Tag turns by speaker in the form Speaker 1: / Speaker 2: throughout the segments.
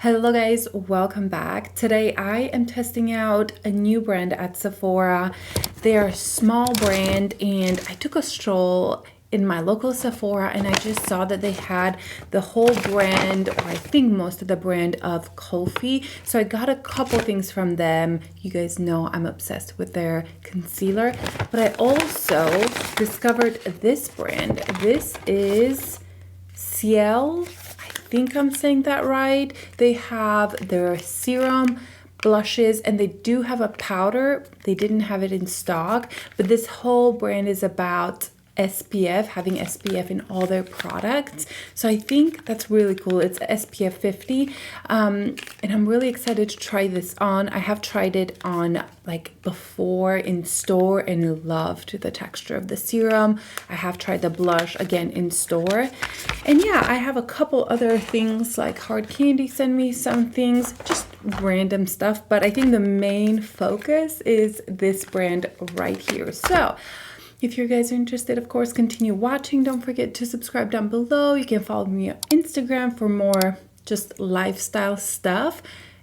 Speaker 1: Hello guys, welcome back. Today I am testing out a new brand at Sephora. They are a small brand and I took a stroll in my local Sephora and I just saw that they had the whole brand, or I think most of the brand of Kulfi. So I got a couple things from them. You guys know I'm obsessed with their concealer, but I also discovered this brand. This is Ciele. I think I'm saying that right. They have their serum, blushes, and they do have a powder. They didn't have it in stock, but this whole brand is about SPF, having SPF in all their products. So I think that's really cool. It's SPF 50, and I'm really excited to try this on. I have tried it on like before in store and loved the texture of the serum. I have tried the blush again in store, and yeah, I have a couple other things like Hard Candy sent me some things, just random stuff, but I think the main focus is this brand right here. So if you guys are interested, of course, continue watching. Don't forget to subscribe down below. You can follow me on Instagram for more just lifestyle stuff.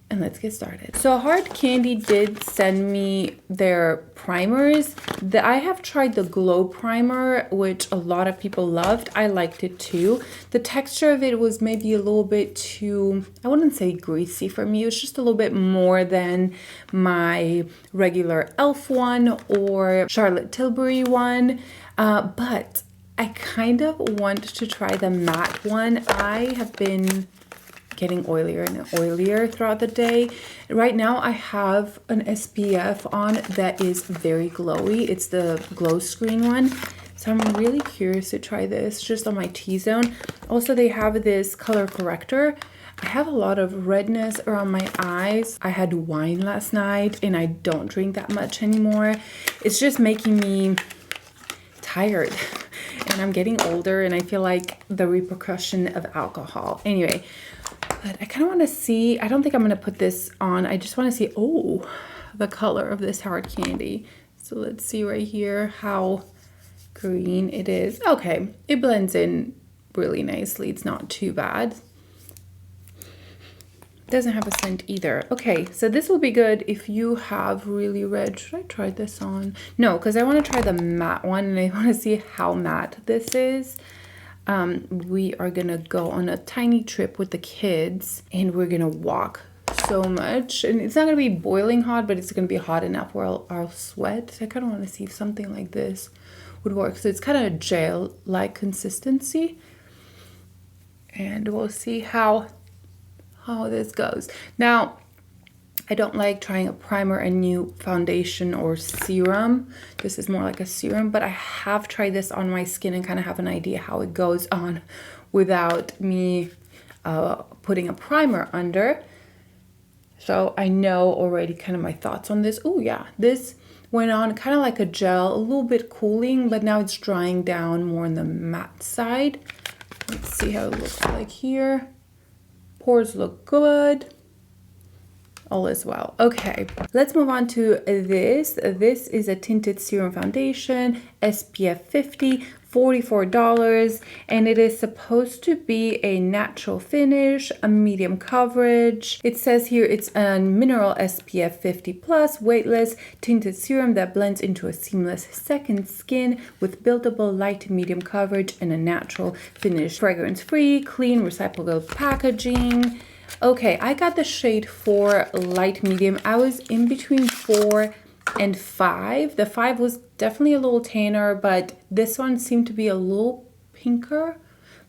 Speaker 1: And let's get started. So Hard Candy did send me their primers. I have tried the Glow Primer, which a lot of people loved. I liked it too. The texture of it was maybe a little bit too, I wouldn't say greasy for me. It was just a little bit more than my regular e.l.f. one or Charlotte Tilbury one. But I kind of want to try the matte one. I have been getting oilier and oilier throughout the day. Right now I have an SPF on that is very glowy. It's the glow screen one. So I'm really curious to try this just on my T-zone. Also, they have this color corrector. I have a lot of redness around my eyes. I had wine last night and I don't drink that much anymore. It's just making me tired. And I'm getting older and I feel like the repercussion of alcohol. Anyway, but I kind of want to see, I don't think I'm going to put this on. I just want to see, oh, the color of this Hard Candy. So let's see right here how green it is. Okay, it blends in really nicely. It's not too bad. Doesn't have a scent either. Okay, so this will be good if you have really red. Should I try this on? No, because I want to try the matte one and I want to see how matte this is. We are gonna go on a tiny trip with the kids and we're gonna walk so much, and it's not gonna be boiling hot, but it's gonna be hot enough where I'll sweat. So I kind of want to see if something like this would work. So it's kind of gel-like consistency, and we'll see how this goes. Now, I don't like trying a primer, a new foundation, or serum. This is more like a serum, but I have tried this on my skin and kind of have an idea how it goes on without me putting a primer under. So I know already kind of my thoughts on this. Oh yeah, this went on kind of like a gel, a little bit cooling, but now it's drying down more on the matte side. Let's see how it looks like here. Pores look good. All is well. Okay, let's move on to this. This is a tinted serum foundation, SPF 50, $44, and it is supposed to be a natural finish, a medium coverage. It says here it's a mineral SPF 50 plus weightless tinted serum that blends into a seamless second skin with buildable light and medium coverage and a natural finish. Fragrance free, clean, recyclable packaging. Okay, I got the shade 4 light medium. I was in between 4 and 5. The 5 was definitely a little tanner, but this one seemed to be a little pinker.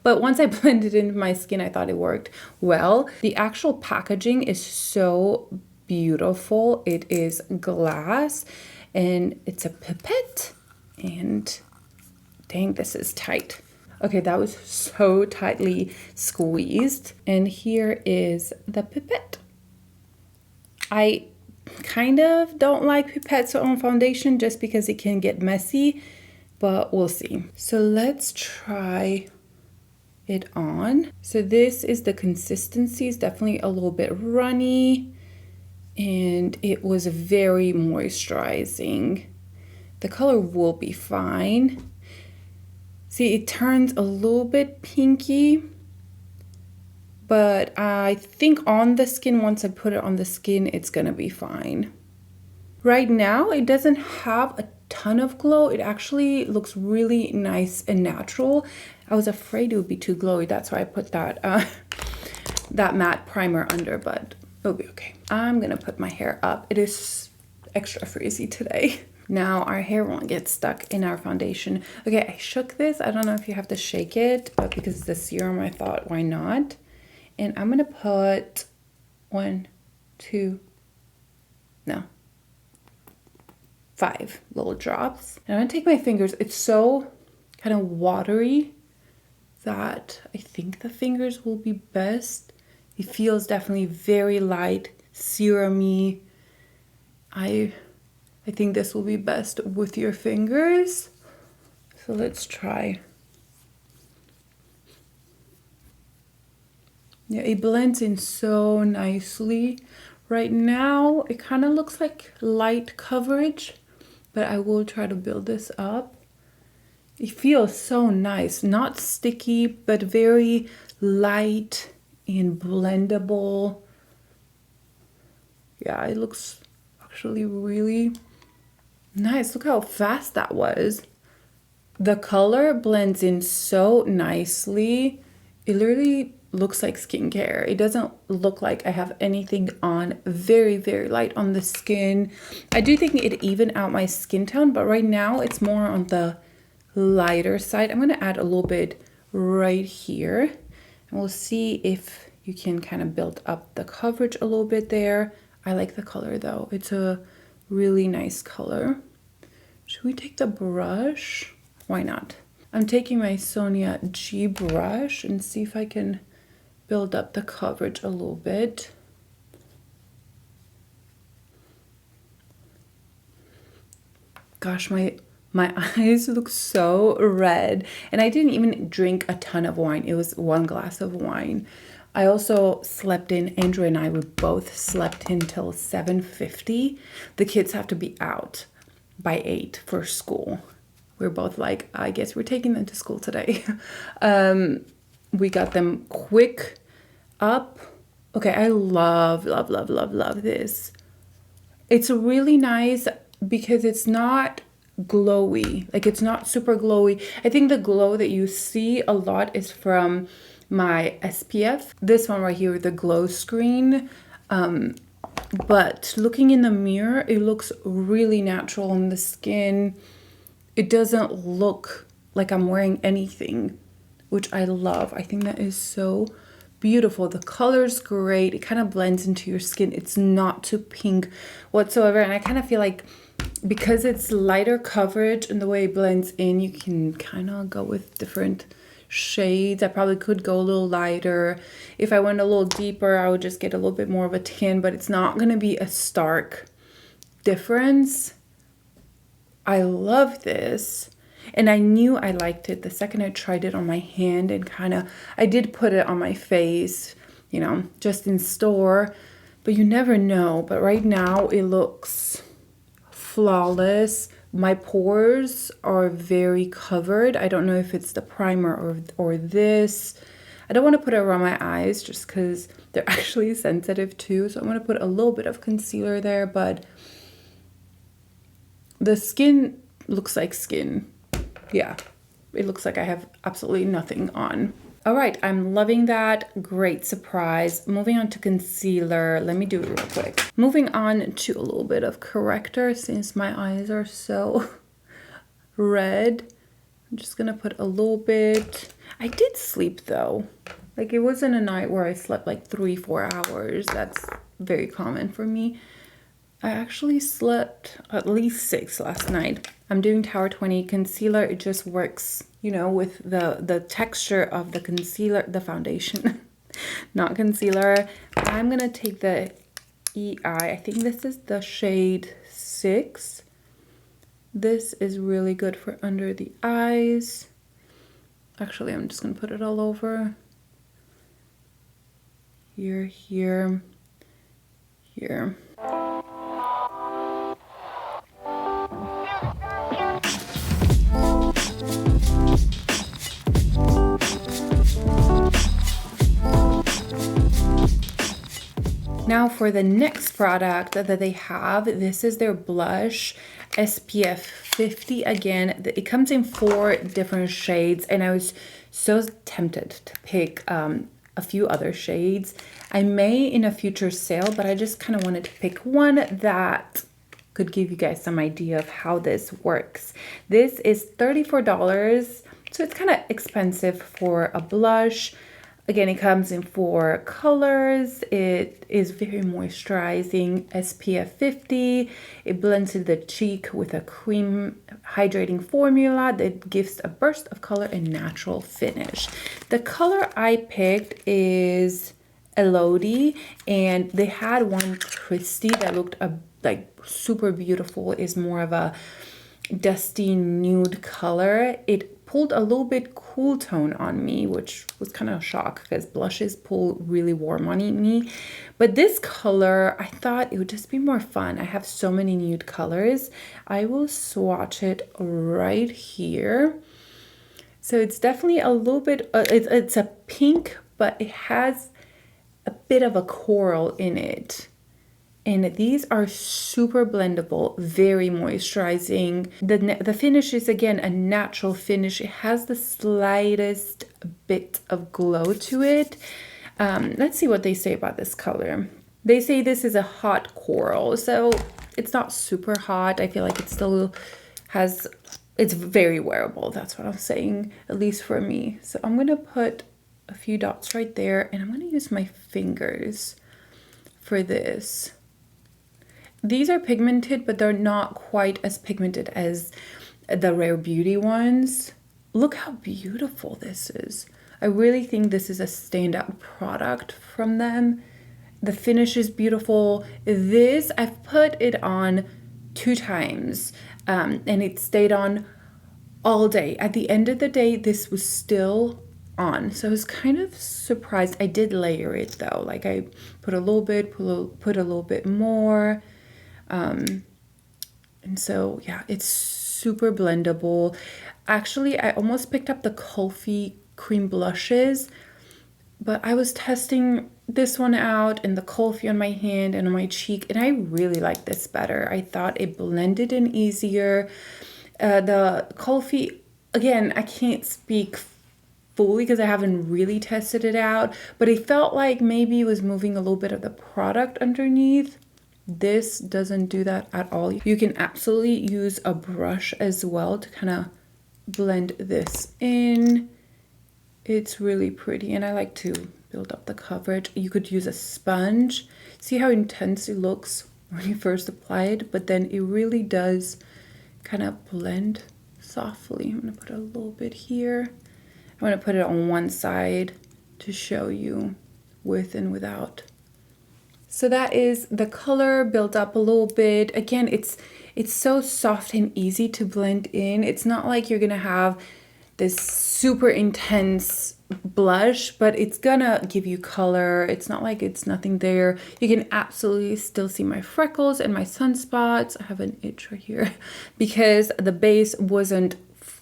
Speaker 1: But once I blended it into my skin, I thought it worked well. The actual packaging is so beautiful. It is glass and it's a pipette, and dang, this is tight. Okay, that was so tightly squeezed. And here is the pipette. I kind of don't like pipettes on foundation just because it can get messy, but we'll see. So let's try it on. So this is the consistency. It's definitely a little bit runny and it was very moisturizing. The color will be fine. See, it turns a little bit pinky, but I think on the skin, once I put it on the skin, it's gonna be fine. Right now, it doesn't have a ton of glow. It actually looks really nice and natural. I was afraid it would be too glowy. That's why I put that that matte primer under, but it'll be okay. I'm gonna put my hair up. It is extra frizzy today. Now our hair won't get stuck in our foundation. Okay, I shook this. I don't know if you have to shake it, but because it's the serum, I thought, why not? And I'm gonna put 5 little drops. And I'm gonna take my fingers. It's so kind of watery that I think the fingers will be best. It feels definitely very light, serum-y. I think this will be best with your fingers. So let's try. Yeah, it blends in so nicely. Right now, it kind of looks like light coverage, but I will try to build this up. It feels so nice, not sticky, but very light and blendable. Yeah, it looks actually really nice. Look how fast that was. The color blends in so nicely. It literally looks like skincare. It doesn't look like I have anything on. Very, very light on the skin. I do think it even out my skin tone, but right now it's more on the lighter side. I'm going to add a little bit right here, and we'll see if you can kind of build up the coverage a little bit there. I like the color though. It's a really nice color. Should we take the brush? Why not? I'm taking my Sonia G brush and see if I can build up the coverage a little bit. Gosh, my eyes look so red, and I didn't even drink a ton of wine. It was 1 glass of wine. I also slept in. Andrew and I, we both slept in till 7:50. The kids have to be out by 8 for school. We're both like, I guess we're taking them to school today. We got them quick up. Okay, I love this. It's really nice because it's not glowy. Like, it's not super glowy. I think the glow that you see a lot is from my SPF. This one right here, the glow screen. But looking in the mirror, it looks really natural on the skin. It doesn't look like I'm wearing anything, which I love. I think that is so beautiful. The color's great. It kind of blends into your skin. It's not too pink whatsoever. And I kind of feel like because it's lighter coverage and the way it blends in, you can kind of go with different shades. I probably could go a little lighter. If I went a little deeper, I would just get a little bit more of a tan, but it's not going to be a stark difference. I love this. And I knew I liked it the second I tried it on my hand, and I did put it on my face, you know, just in store, but you never know. But right now it looks flawless. My pores are very covered. I don't know if it's the primer or this. I don't want to put it around my eyes just because they're actually sensitive too. So I'm going to put a little bit of concealer there, but the skin looks like skin. Yeah, it looks like I have absolutely nothing on. All right, I'm loving that. Great surprise. Moving on to concealer. Let me do it real quick. Moving on to a little bit of corrector since my eyes are so red. I'm just gonna put a little bit. I did sleep though. Like, it wasn't a night where I slept like 3-4 hours. That's very common for me. I actually slept at least 6 last night. I'm doing Tower 20 concealer. It just works, you know, with the texture of the concealer, the foundation, not concealer. I'm gonna take the EI. I think this is the shade 6. This is really good for under the eyes. Actually, I'm just gonna put it all over. Here, here, here. Now for the next product that they have, this is their blush, SPF 50. Again, it comes in 4 different shades, and I was so tempted to pick a few other shades. I may in a future sale, but I just kind of wanted to pick one that could give you guys some idea of how this works. This is $34, so it's kind of expensive for a blush. Again, it comes in 4 colors. It is very moisturizing, SPF 50. It blends in the cheek with a cream hydrating formula that gives a burst of color and natural finish. The color I picked is Elodie, and they had one crispy that looked like super beautiful. It's more of a dusty nude color. It pulled a little bit cool tone on me, which was kind of a shock because blushes pull really warm on me. But this color, I thought it would just be more fun. I have so many nude colors. I will swatch it right here. So it's definitely a little bit, it's a pink, but it has a bit of a coral in it. And these are super blendable, very moisturizing. The finish is, again, a natural finish. It has the slightest bit of glow to it. Let's see what they say about this color. They say this is a hot coral, so it's not super hot. I feel like it still has, it's very wearable. That's what I'm saying, at least for me. So I'm gonna put a few dots right there, and I'm gonna use my fingers for this. These are pigmented, but they're not quite as pigmented as the Rare Beauty ones. Look how beautiful this is. I really think this is a standout product from them. The finish is beautiful. This, I've put it on 2 times, and it stayed on all day. At the end of the day, this was still on, so I was kind of surprised. I did layer it though, like I put a little bit, put a little bit more. And so yeah, it's super blendable. Actually, I almost picked up the Kulfi cream blushes, but I was testing this one out and the Kulfi on my hand and on my cheek, and I really like this better. I thought it blended in easier. The Kulfi, again, I can't speak fully because I haven't really tested it out, but it felt like maybe it was moving a little bit of the product underneath. This doesn't do that at all. You can absolutely use a brush as well to kind of blend this in. It's really pretty, and I like to build up the coverage. You could use a sponge. See how intense it looks when you first apply it, but then it really does kind of blend softly. I'm gonna put a little bit here. I'm gonna put it on one side to show you with and without. So that is the color built up a little bit. Again, it's so soft and easy to blend in. It's not like you're gonna have this super intense blush, but it's gonna give you color. It's not like it's nothing there. You can absolutely still see my freckles and my sunspots. I have an itch right here because the base wasn't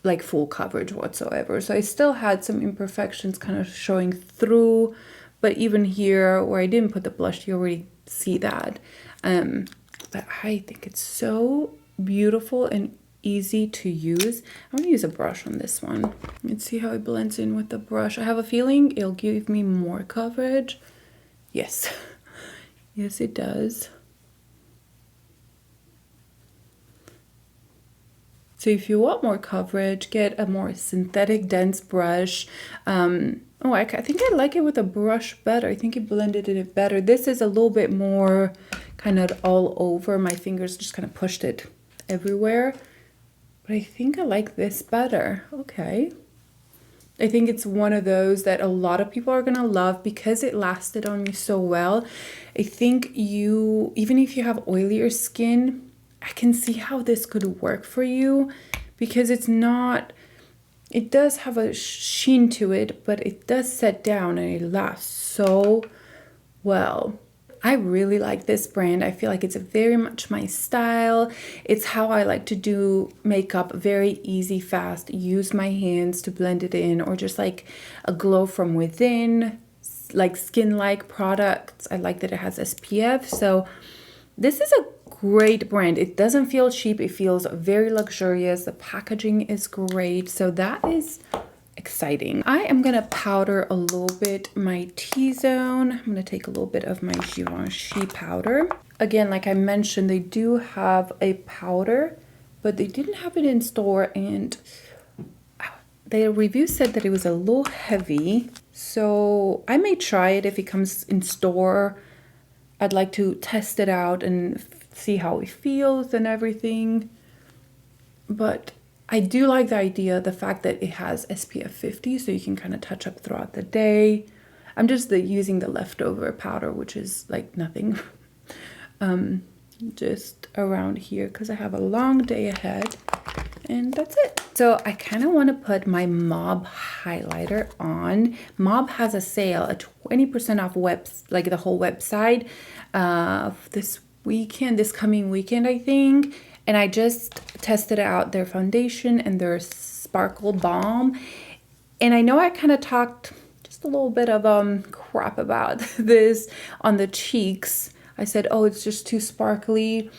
Speaker 1: like full coverage whatsoever. So I still had some imperfections kind of showing through. But even here where I didn't put the blush, you already see that. But I think it's so beautiful and easy to use. I'm gonna use a brush on this one. Let's see how it blends in with the brush. I have a feeling it'll give me more coverage. Yes, yes it does. So if you want more coverage, get a more synthetic dense brush. Oh, I think I like it with a brush better. I think it blended it better. This is a little bit more kind of all over. My fingers just kind of pushed it everywhere. But I think I like this better. Okay. I think it's one of those that a lot of people are going to love because it lasted on me so well. I think even if you have oilier skin, I can see how this could work for you because it's not... It does have a sheen to it, but it does set down and it lasts so well. I really like this brand. I feel like it's very much my style. It's how I like to do makeup. Very easy, fast. Use my hands to blend it in, or just like a glow from within. like skin-like products. I like that it has SPF. So this is a great brand. It doesn't feel cheap. It feels very luxurious. The packaging is great. So that is exciting. I am gonna powder a little bit my T-zone. I'm gonna take a little bit of my Givenchy powder. Again, like I mentioned, they do have a powder, but they didn't have it in store, and the review said that it was a little heavy. So I may try it if it comes in store. I'd like to test it out and see how it feels and everything. But I do like the idea, the fact that it has SPF 50, so you can kind of touch up throughout the day. I'm just using the leftover powder, which is like nothing. Just around here because I have a long day ahead, and that's it. So I kind of want to put my Mob highlighter on. Mob has a sale, a 20% off like the whole website this weekend, this coming weekend, I think. And I just tested out their foundation and their Sparkle Balm. And I know I kind of talked just a little bit of crap about this on the cheeks. I said, oh, it's just too sparkly.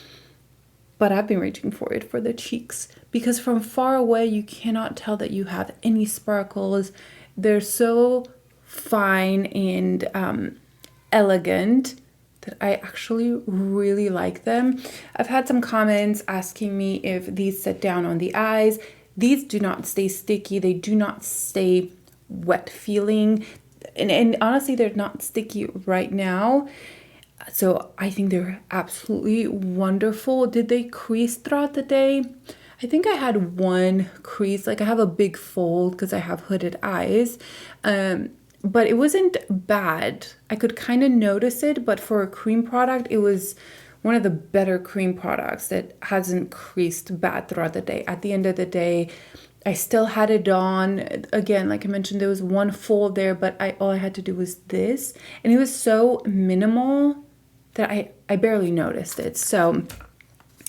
Speaker 1: But I've been reaching for it for the cheeks, because from far away you cannot tell that you have any sparkles. They're so fine and elegant that I actually really like them. I've had some comments asking me if these set down on the eyes. These do not stay sticky. They do not stay wet feeling. And honestly, they're not sticky right now. So I think they're absolutely wonderful. Did they crease throughout the day? I think I had one crease. Like I have a big fold because I have hooded eyes. But it wasn't bad. I could kind of notice it, but for a cream product, it was one of the better cream products that hasn't creased bad throughout the day. At the end of the day, I still had it on. Again, like I mentioned, there was one fold there, but all I had to do was this. And it was so minimal that I barely noticed it. So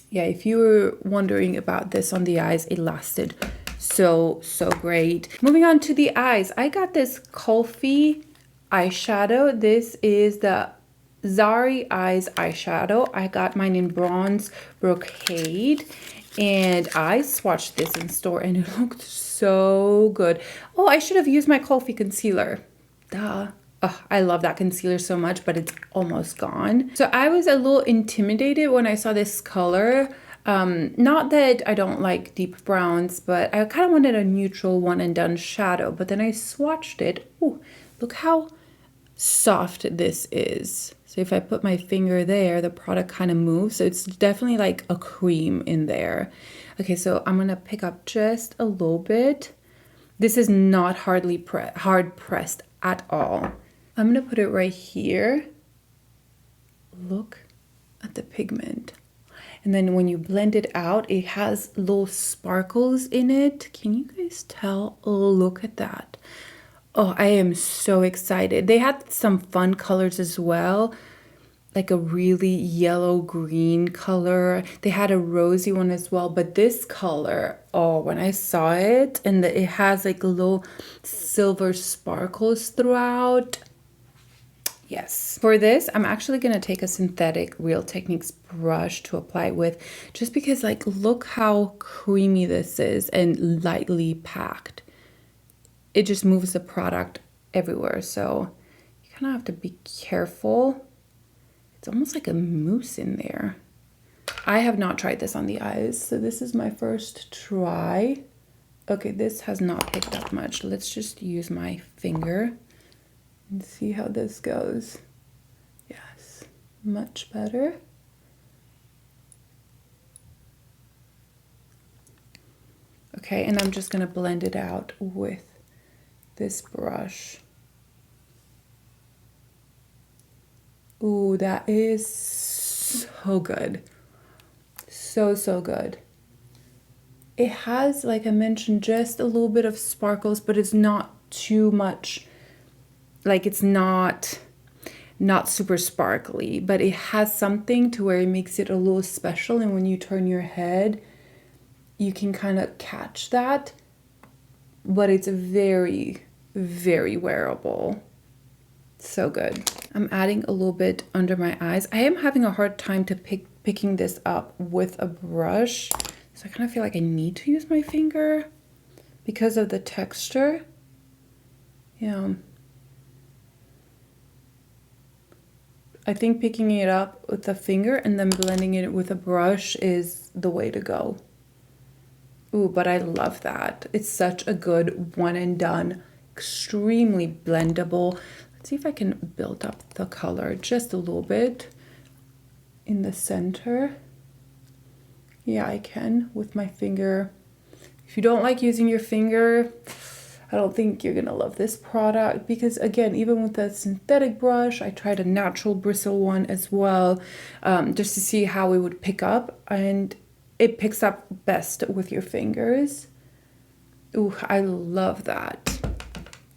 Speaker 1: yeah, if you were wondering about this on the eyes, it lasted so great. Moving on to the eyes, I got this Kulfi eyeshadow. This is the Zari Eyes eyeshadow. I got mine in bronze brocade, and I swatched this in store and it looked so good. Oh, I should have used my Kulfi concealer. Duh. Oh, I love that concealer so much, but it's almost gone. So I was a little intimidated when I saw this color. Not that I don't like deep browns, but I kind of wanted a neutral one and done shadow. But then I swatched it. Oh, look how soft this is. So if I put my finger there, the product kind of moves. So it's definitely like a cream in there. Okay, so I'm going to pick up just a little bit. This is not hard pressed at all. I'm going to put it right here. Look at the pigment. And then when you blend it out, it has little sparkles in it. Can you guys tell? Oh, look at that. Oh, I am so excited. They had some fun colors as well, like a really yellow green color. They had a rosy one as well, but this color, oh, when I saw it, and it has like little silver sparkles throughout. Yes. For this, I'm actually going to take a synthetic Real Techniques brush to apply with, just because like, look how creamy this is and lightly packed. It just moves the product everywhere. So you kind of have to be careful. It's almost like a mousse in there. I have not tried this on the eyes, so this is my first try. Okay, this has not picked up much. Let's just use my finger and see how this goes. Yes, much better. Okay, and I'm just gonna blend it out with this brush. Ooh, that is so good. So good. It has, like I mentioned, just a little bit of sparkles, but it's not too much. Like it's not super sparkly, but it has something to where it makes it a little special. And when you turn your head, you can kind of catch that, but it's very, very wearable. So good. I'm adding a little bit under my eyes. I am having a hard time to picking this up with a brush. So I kind of feel like I need to use my finger because of the texture. Yeah. I think picking it up with a finger and then blending it with a brush is the way to go. Ooh, but I love that. It's such a good one and done, extremely blendable. Let's see if I can build up the color just a little bit in the center. Yeah, I can with my finger. If you don't like using your finger, I don't think you're gonna love this product because again, even with the synthetic brush, I tried a natural bristle one as well, just to see how it would pick up, and it picks up best with your fingers. Ooh, I love that.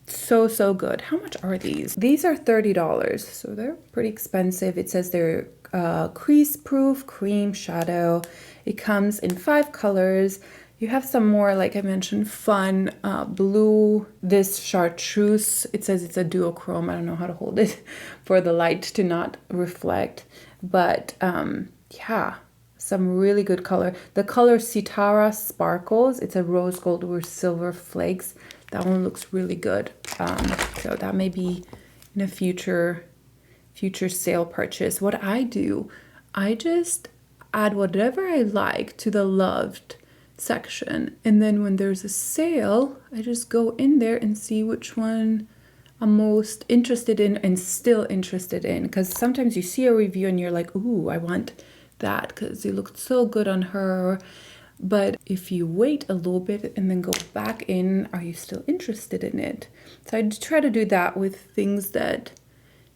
Speaker 1: So, so good. How much are these? These are $30, so they're pretty expensive. It says they're crease proof cream shadow. It comes in 5 colors. You have some more, like I mentioned, fun blue, this chartreuse. It says it's a duochrome. I don't know how to hold it for the light to not reflect. But yeah, some really good color. The color Sitara Sparkles. It's a rose gold with silver flakes. That one looks really good. So that may be in a future sale purchase. What I do, I just add whatever I like to the loved section, and then when there's a sale, I just go in there and see which one I'm most interested in and still interested in, because sometimes you see a review and you're like, ooh, I want that because it looked so good on her. But if you wait a little bit and then go back in, are you still interested in it? So I try to do that with things that,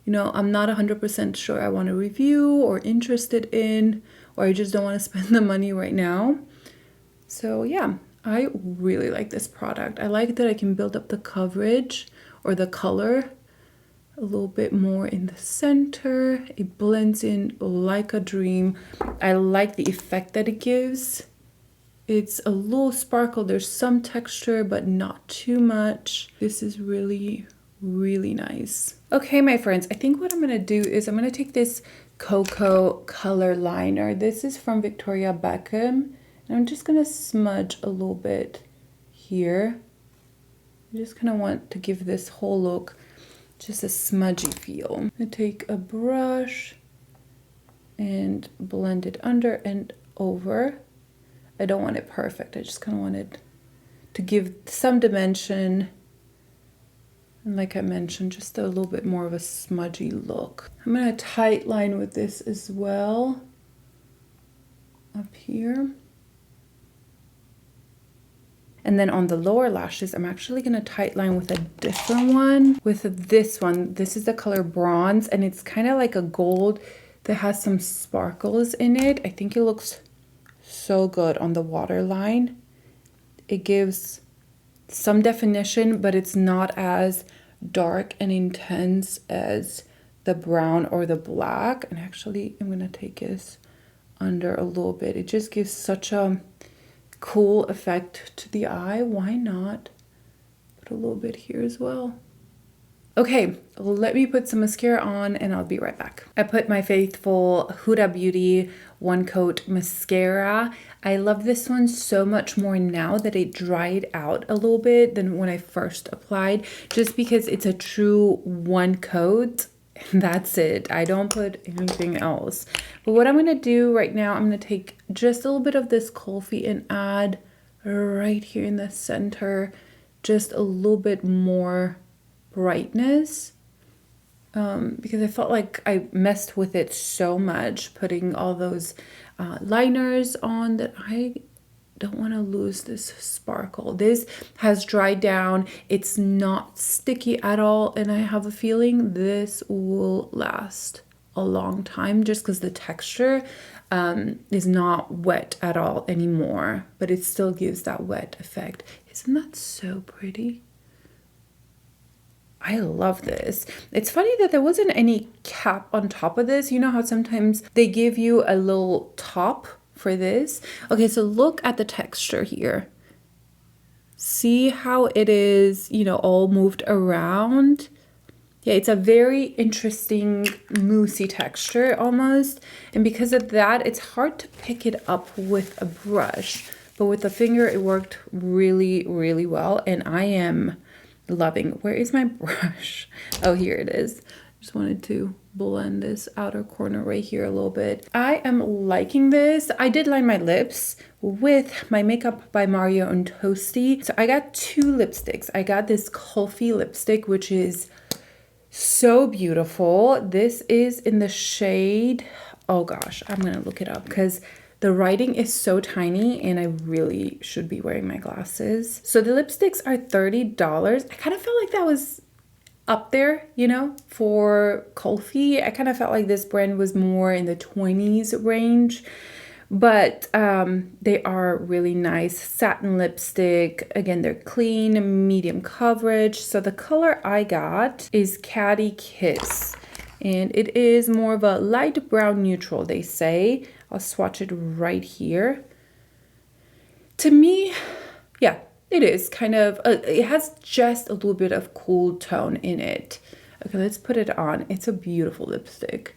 Speaker 1: you know, I'm not 100% sure I want to review or interested in, or I just don't want to spend the money right now. So yeah, I really like this product. I like that I can build up the coverage or the color a little bit more in the center. It blends in like a dream. I like the effect that it gives. It's a little sparkle. There's some texture, but not too much. This is really, really nice. Okay, my friends, I think what I'm gonna do is I'm gonna take this Coco color liner. This is from Victoria Beckham. And I'm just gonna smudge a little bit here. I just kind of want to give this whole look just a smudgy feel. I'm gonna take a brush and blend it under and over. I don't want it perfect. I just kind of want it to give some dimension. And like I mentioned, just a little bit more of a smudgy look. I'm gonna tight line with this as well. Up here. And then on the lower lashes, I'm actually going to tight line with a different one. With this one, this is the color Bronze, and it's kind of like a gold that has some sparkles in it. I think it looks so good on the waterline. It gives some definition, but it's not as dark and intense as the brown or the black. And actually, I'm going to take this under a little bit. It just gives such a cool effect to the eye. Why not put a little bit here as well? Okay, let me put some mascara on and I'll be right back. I put my faithful Huda Beauty One Coat Mascara. I love this one so much more now that it dried out a little bit than when I first applied, just because it's a true one coat. That's it. I don't put anything else. But what I'm going to do right now, I'm going to take just a little bit of this Kulfi and add right here in the center, just a little bit more brightness, because I felt like I messed with it so much putting all those liners on that I don't want to lose this sparkle. This has dried down. It's not sticky at all, and I have a feeling this will last a long time just because the texture is not wet at all anymore, but it still gives that wet effect. Isn't that so pretty? I love this. It's funny that there wasn't any cap on top of this. You know how sometimes they give you a little top for this? Okay, so look at the texture here. See how it is, you know, all moved around? Yeah, it's a very interesting moussey texture almost. And because of that, it's hard to pick it up with a brush. But with the finger, it worked really, really well. And I am loving. Where is my brush? Oh, here it is. Just wanted to blend this outer corner right here a little bit. I am liking this. I did line my lips with my Makeup by Mario and Toasty. So I got two lipsticks. I got this Kulfi lipstick, which is so beautiful. This is in the shade, oh gosh, I'm gonna look it up because the writing is so tiny and I really should be wearing my glasses. So the lipsticks are $30. I kind of felt like that was up there, you know, for Kulfi. I kind of felt like this brand was more in the 20s range, but they are really nice. Satin lipstick. Again, they're clean, medium coverage. So the color I got is Khadi Kiss, and it is more of a light brown neutral, they say. I'll swatch it right here. To me, yeah, it is kind of, it has just a little bit of cool tone in it. Okay, let's put it on. It's a beautiful lipstick.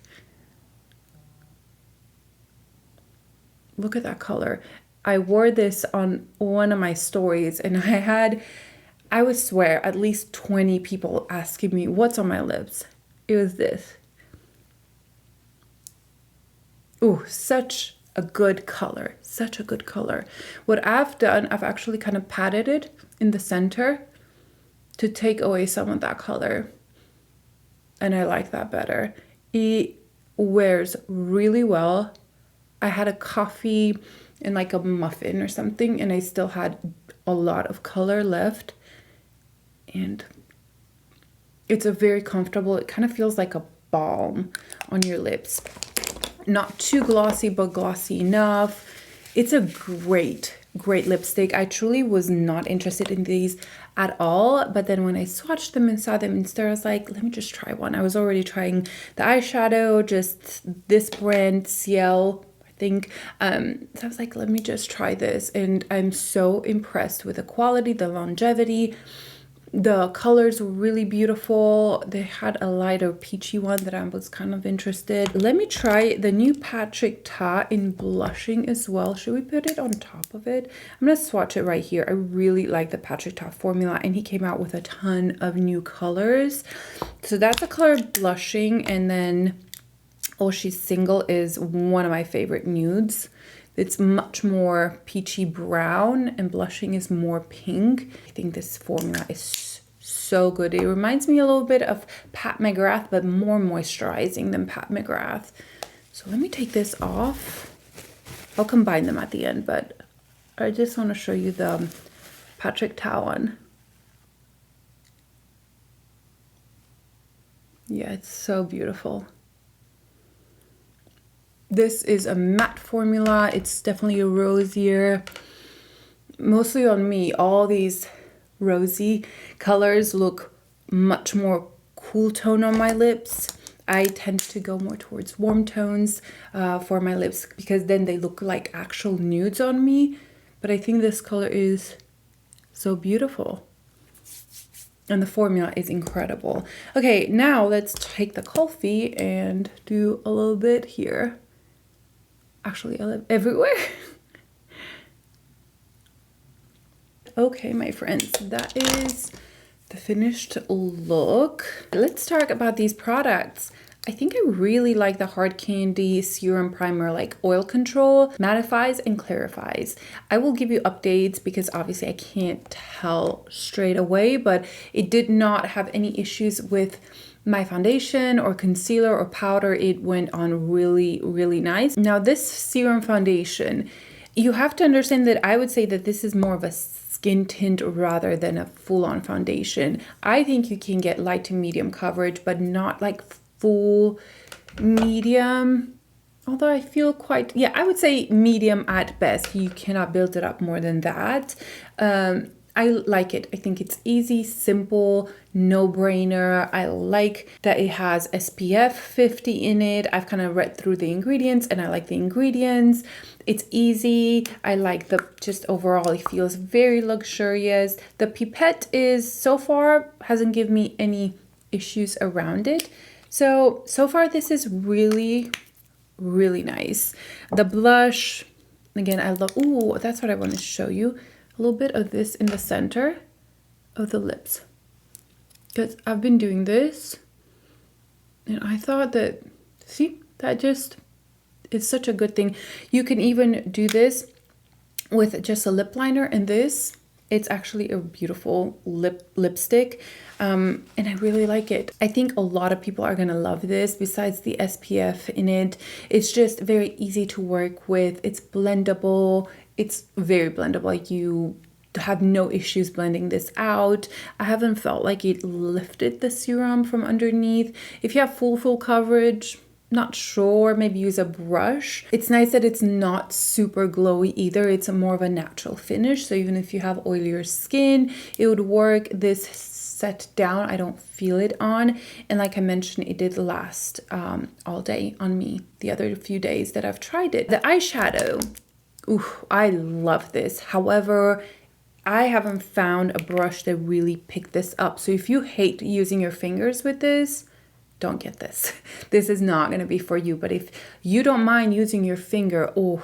Speaker 1: Look at that color. I wore this on one of my stories and I would swear, at least 20 people asking me what's on my lips. It was this. Ooh, such a good color. Such a good color. What I've done, I've actually kind of patted it in the center to take away some of that color. And I like that better. It wears really well. I had a coffee and like a muffin or something, and I still had a lot of color left. And it's a very comfortable, it kind of feels like a balm on your lips. Not too glossy, but glossy enough. It's a great lipstick. I truly was not interested in these at all, but then when I swatched them and saw them in store, I was like, let me just try one. I was already trying the eyeshadow, just this brand, Ciele, I think. So I was like, let me just try this, and I'm so impressed with the quality, the longevity. The colors were really beautiful. They had a lighter peachy one that I was kind of interested. Let me try the new Patrick Ta in blushing as well. Should we put it on top of it? I'm gonna swatch it right here. I really like the Patrick Ta formula, and he came out with a ton of new colors. So that's the color blushing, and then Oh She's Single is one of my favorite nudes. It's much more peachy brown, and blushing is more pink. I think this formula is so good. It reminds me a little bit of Pat McGrath, but more moisturizing than Pat McGrath. So let me take this off. I'll combine them at the end, but I just want to show you the Patrick Ta one. Yeah, it's so beautiful. This is a matte formula. It's definitely a rosier. Mostly on me, all these rosy colors look much more cool tone on my lips. I tend to go more towards warm tones for my lips because then they look like actual nudes on me. But I think this color is so beautiful. And the formula is incredible. Okay, now let's take the Kulfi and do a little bit here. Actually, I live everywhere. Okay, my friends, that is the finished look. Let's talk about these products. I think I really like the Hard Candy Serum Primer, like oil control, mattifies and clarifies. I will give you updates because obviously I can't tell straight away, but it did not have any issues with my foundation or concealer or powder. It went on really, really nice. Now this serum foundation, you have to understand that I would say that this is more of a skin tint rather than a full-on foundation. I think you can get light to medium coverage, but not like full medium. Although I feel quite, yeah, I would say medium at best. You cannot build it up more than that. I like it. I think it's easy, simple, no-brainer. I like that it has SPF 50 in it. I've kind of read through the ingredients and I like the ingredients. It's easy. I like the, just overall, it feels very luxurious. The pipette is, so far, hasn't given me any issues around it. So far this is really, really nice. The blush, again, I love, ooh, that's what I want to show you. A little bit of this in the center of the lips. Because I've been doing this and I thought that, see, that just is such a good thing. You can even do this with just a lip liner, and this, it's actually a beautiful lipstick, and I really like it. I think a lot of people are gonna love this. Besides the SPF in it, it's just very easy to work with. It's blendable. It's very blendable. Like, you have no issues blending this out. I haven't felt like it lifted the serum from underneath. If you have full coverage, not sure, maybe use a brush. It's nice that it's not super glowy either. It's more of a natural finish, so even if you have oilier skin, it would work. This set down, I don't feel it on, and like I mentioned, it did last all day on me the other few days that I've tried it. The eyeshadow, ooh, I love this. However, I haven't found a brush that really picked this up. So if you hate using your fingers with this, don't get this. This is not going to be for you. But if you don't mind using your finger, oh,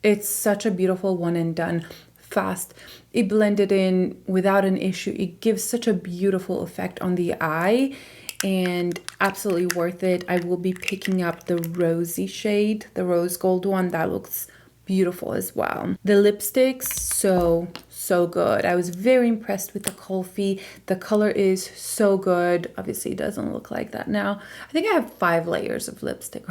Speaker 1: it's such a beautiful one and done, fast. It blended in without an issue. It gives such a beautiful effect on the eye and absolutely worth it. I will be picking up the rosy shade, the rose gold one. That looks beautiful as well. The lipsticks, so good. I was very impressed with the Kulfi. The color is so good. Obviously it doesn't look like that now. I think I have 5 layers of lipstick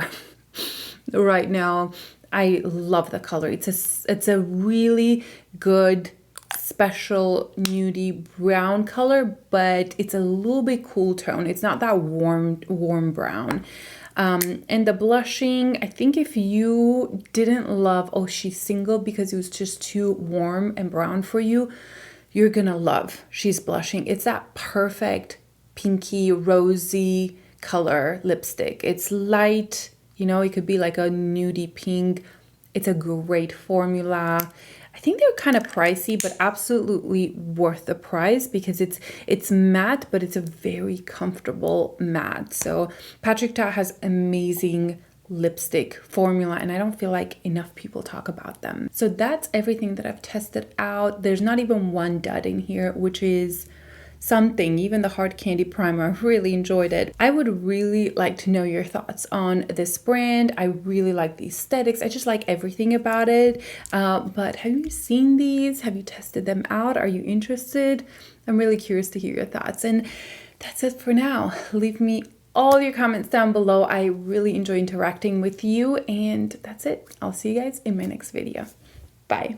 Speaker 1: right now. I love the color. It's a really good special nudie brown color, but it's a little bit cool tone. It's not that warm brown. And the blushing, I think if you didn't love Oh She's Single because it was just too warm and brown for you, you're gonna love She's Blushing. It's that perfect pinky, rosy color lipstick. It's light, you know, it could be like a nudie pink. It's a great formula. I think they're kind of pricey, but absolutely worth the price because it's matte, but it's a very comfortable matte. So Patrick Ta has amazing lipstick formula, and I don't feel like enough people talk about them. So that's everything that I've tested out. There's not even one dud in here, which is something. Even the hard candy primer, really enjoyed it. I would really like to know your thoughts on this brand. I really like the aesthetics. I just like everything about it. But have you seen these? Have you tested them out? Are you interested? I'm really curious to hear your thoughts. And that's it for now. Leave me all your comments down below. I really enjoy interacting with you, and that's it. I'll see you guys in my next video. Bye.